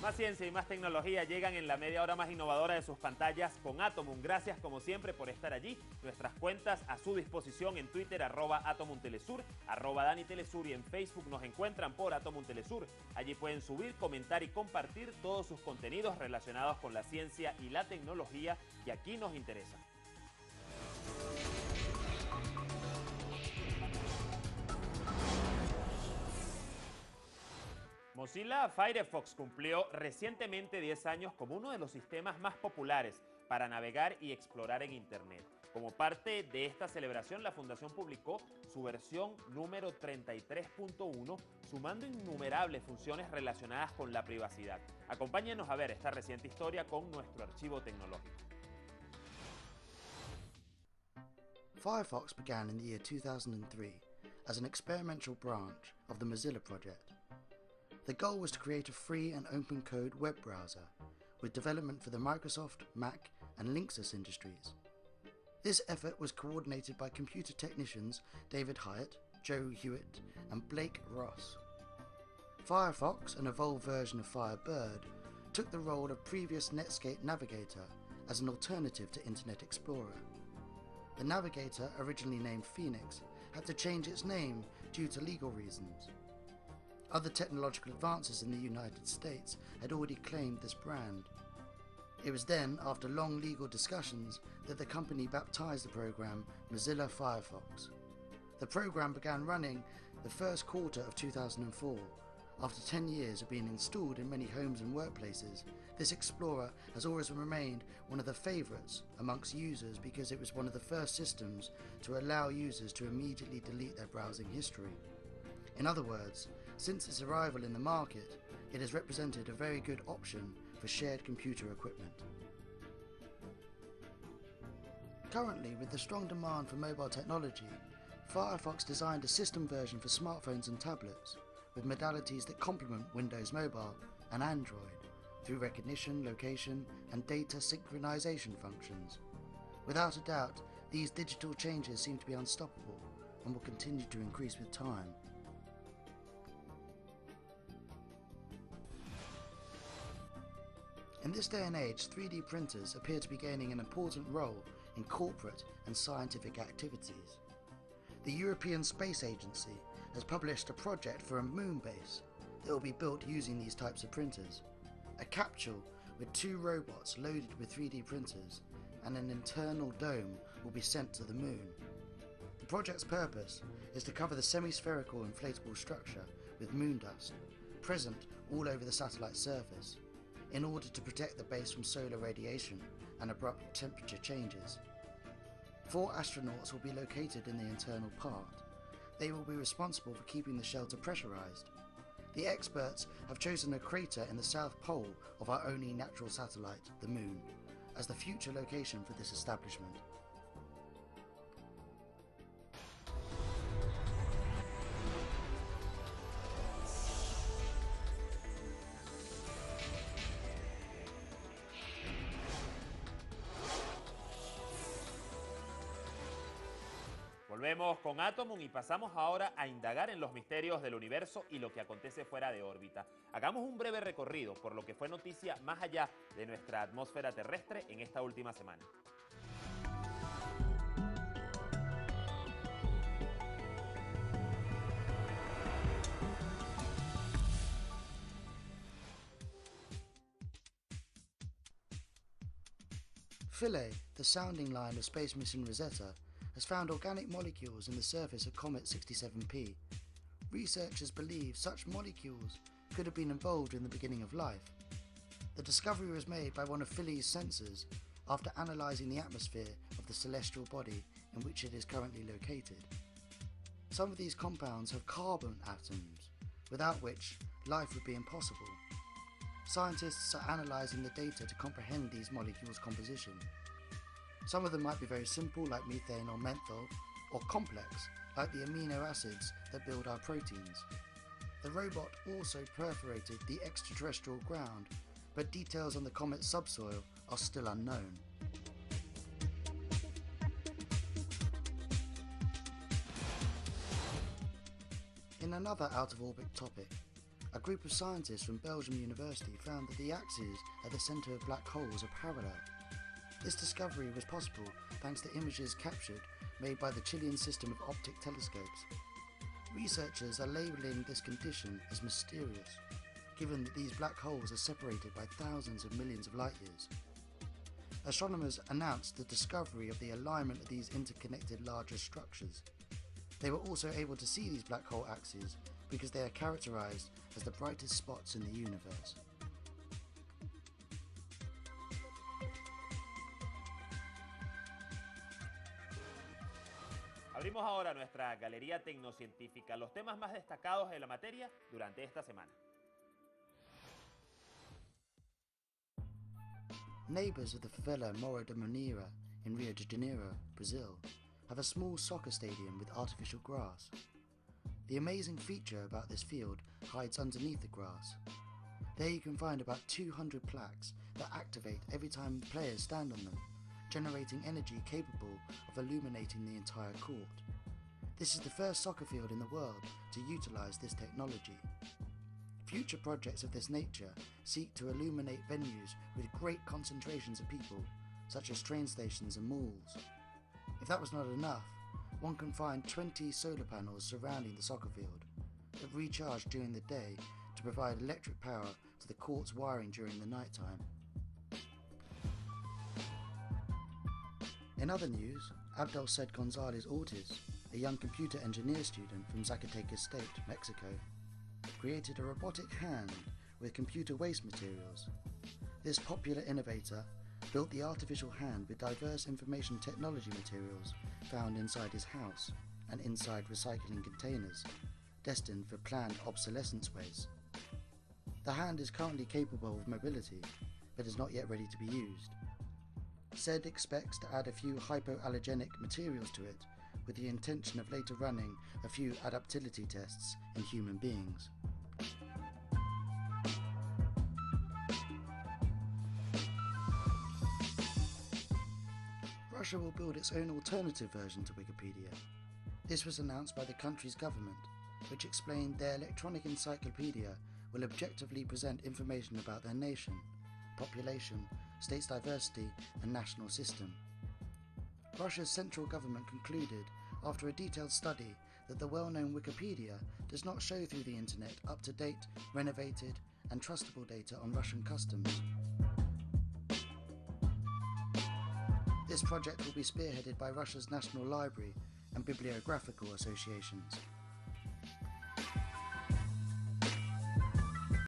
Más ciencia y más tecnología llegan en la media hora más innovadora de sus pantallas con Atomun. Gracias como siempre por estar allí. Nuestras cuentas a su disposición en Twitter, @AtomunTelesur, @DaniTelesur, y en Facebook nos encuentran por Atomun Telesur. Allí pueden subir, comentar y compartir todos sus contenidos relacionados con la ciencia y la tecnología que aquí nos interesa. Mozilla Firefox cumplió recientemente 10 años como uno de los sistemas más populares para navegar y explorar en Internet. Como parte de esta celebración, la Fundación publicó su versión número 33.1, sumando innumerables funciones relacionadas con la privacidad. Acompáñenos a ver esta reciente historia con nuestro archivo tecnológico. Firefox began in the year 2003 as an experimental branch of the Mozilla project. The goal was to create a free and open code web browser with development for the Microsoft, Mac and Linksys industries. This effort was coordinated by computer technicians David Hyatt, Joe Hewitt and Blake Ross. Firefox, an evolved version of Firebird, took the role of previous Netscape Navigator as an alternative to Internet Explorer. The Navigator, originally named Phoenix, had to change its name due to legal reasons. Other technological advances in the United States had already claimed this brand. It was then, after long legal discussions, that the company baptized the program Mozilla Firefox. The program began running the first quarter of 2004. After 10 years of being installed in many homes and workplaces, this Explorer has always remained one of the favourites amongst users because it was one of the first systems to allow users to immediately delete their browsing history. In other words, since its arrival in the market, it has represented a very good option for shared computer equipment. Currently, with the strong demand for mobile technology, Firefox designed a system version for smartphones and tablets, with modalities that complement Windows Mobile and Android through recognition, location and data synchronization functions. Without a doubt, these digital changes seem to be unstoppable and will continue to increase with time. In this day and age, 3D printers appear to be gaining an important role in corporate and scientific activities. The European Space Agency has published a project for a moon base that will be built using these types of printers. A capsule with 2 robots loaded with 3D printers and an internal dome will be sent to the moon. The project's purpose is to cover the semi-spherical inflatable structure with moon dust, present all over the satellite's surface, in order to protect the base from solar radiation and abrupt temperature changes. 4 astronauts will be located in the internal part. They will be responsible for keeping the shelter pressurized. The experts have chosen a crater in the south pole of our only natural satellite, the Moon, as the future location for this establishment. Volvemos con Atomun y pasamos ahora a indagar en los misterios del universo y lo que acontece fuera de órbita. Hagamos un breve recorrido por lo que fue noticia más allá de nuestra atmósfera terrestre en esta última semana. Philae, the sounding line of space mission Rosetta, has found organic molecules in the surface of Comet 67P. Researchers believe such molecules could have been involved in the beginning of life. The discovery was made by one of Philae's sensors after analysing the atmosphere of the celestial body in which it is currently located. Some of these compounds have carbon atoms, without which life would be impossible. Scientists are analysing the data to comprehend these molecules' composition. Some of them might be very simple, like methane or menthol, or complex, like the amino acids that build our proteins. The robot also perforated the extraterrestrial ground, but details on the comet's subsoil are still unknown. In another out-of-orbit topic, A group of scientists from Belgium University found that the axes at the centre of black holes are parallel. This discovery was possible thanks to images captured made by the Chilean system of optic telescopes. Researchers are labelling this condition as mysterious, given that these black holes are separated by thousands of millions of light years. Astronomers announced the discovery of the alignment of these interconnected larger structures. They were also able to see these black hole axes because they are characterized as the brightest spots in the universe. Abrimos ahora nuestra galería tecnocientífica, los temas más destacados de la materia durante esta semana. Neighbours of the favela Morro de Maneira in Rio de Janeiro, Brazil, have a small soccer stadium with artificial grass. The amazing feature about this field hides underneath the grass. There you can find about 200 plaques that activate every time players stand on them, generating energy capable of illuminating the entire court. This is the first soccer field in the world to utilise this technology. Future projects of this nature seek to illuminate venues with great concentrations of people, such as train stations and malls. If that was not enough, one can find 20 solar panels surrounding the soccer field that recharge during the day to provide electric power to the court's wiring during the night time. In other news, Abdel Said Gonzalez Ortiz, a young computer engineer student from Zacatecas State, Mexico, created a robotic hand with computer waste materials. This popular innovator built the artificial hand with diverse information technology materials found inside his house and inside recycling containers, destined for planned obsolescence waste. The hand is currently capable of mobility, but is not yet ready to be used. SED expects to add a few hypoallergenic materials to it, with the intention of later running a few adaptability tests in human beings. Russia will build its own alternative version to Wikipedia. This was announced by the country's government, which explained their electronic encyclopedia will objectively present information about their nation, population, state's diversity and national system. Russia's central government concluded, after a detailed study, that the well-known Wikipedia does not show through the internet up-to-date, renovated and trustable data on Russian customs. This project will be spearheaded by Russia's National Library and Bibliographical Associations.